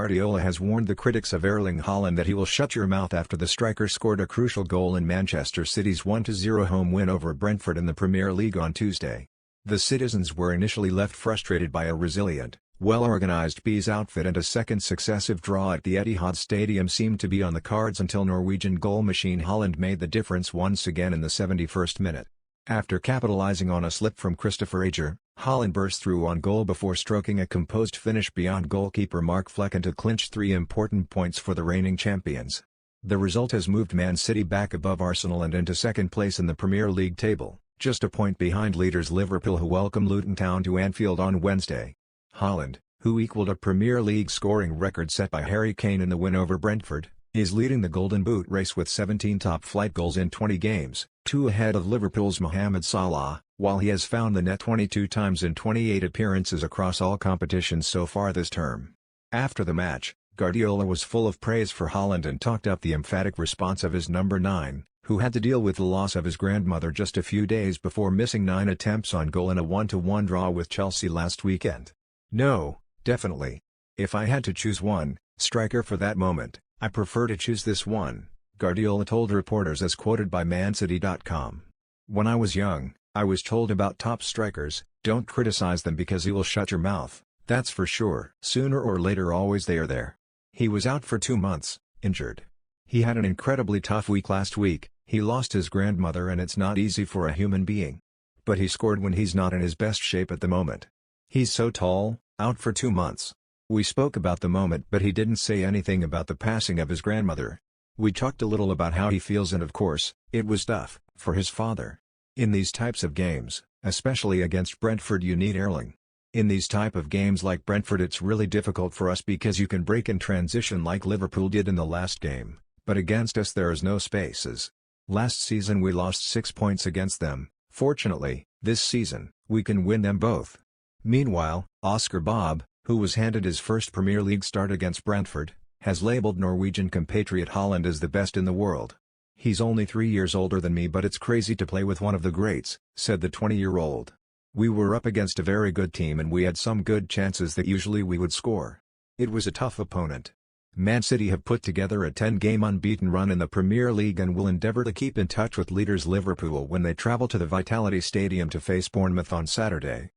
Guardiola has warned the critics of Erling Haaland that he will shut your mouth after the striker scored a crucial goal in Manchester City's 1-0 home win over Brentford in the Premier League on Tuesday. The citizens were initially left frustrated by a resilient, well-organised Bees outfit, and a second successive draw at the Etihad Stadium seemed to be on the cards until Norwegian goal machine Haaland made the difference once again in the 71st minute. After capitalising on a slip from Christopher Ajer, Haaland burst through on goal before stroking a composed finish beyond goalkeeper Mark Flekken to clinch 3 important points for the reigning champions. The result has moved Man City back above Arsenal and into second place in the Premier League table, just a point behind leaders Liverpool, who welcome Luton Town to Anfield on Wednesday. Haaland, who equalled a Premier League scoring record set by Harry Kane in the win over Brentford, is leading the Golden Boot race with 17 top-flight goals in 20 games, 2 ahead of Liverpool's Mohamed Salah, while he has found the net 22 times in 28 appearances across all competitions so far this term. After the match, Guardiola was full of praise for Haaland and talked up the emphatic response of his number 9, who had to deal with the loss of his grandmother just a few days before missing 9 attempts on goal in a 1-1 draw with Chelsea last weekend. "No, definitely. If I had to choose one striker for that moment, I prefer to choose this one," Guardiola told reporters, as quoted by mancity.com. "When I was young, I was told about top strikers, don't criticize them because he will shut your mouth, that's for sure. Sooner or later always they are there. He was out for 2 months, injured. He had an incredibly tough week last week, he lost his grandmother and it's not easy for a human being. But he scored when he's not in his best shape at the moment. He's so tall, out for 2 months. We spoke about the moment, but he didn't say anything about the passing of his grandmother. We talked a little about how he feels, and of course, it was tough for his father. In these types of games, especially against Brentford, you need Erling. In these type of games like Brentford, it's really difficult for us because you can break in transition like Liverpool did in the last game, but against us there is no spaces. Last season we lost 6 points against them. Fortunately, this season, we can win them both." Meanwhile, Oscar Bob, who was handed his first Premier League start against Brentford, has labelled Norwegian compatriot Haaland as the best in the world. "He's only 3 years older than me, but it's crazy to play with one of the greats," said the 20-year-old. "We were up against a very good team and we had some good chances that usually we would score. It was a tough opponent." Man City have put together a 10-game unbeaten run in the Premier League and will endeavour to keep in touch with leaders Liverpool when they travel to the Vitality Stadium to face Bournemouth on Saturday.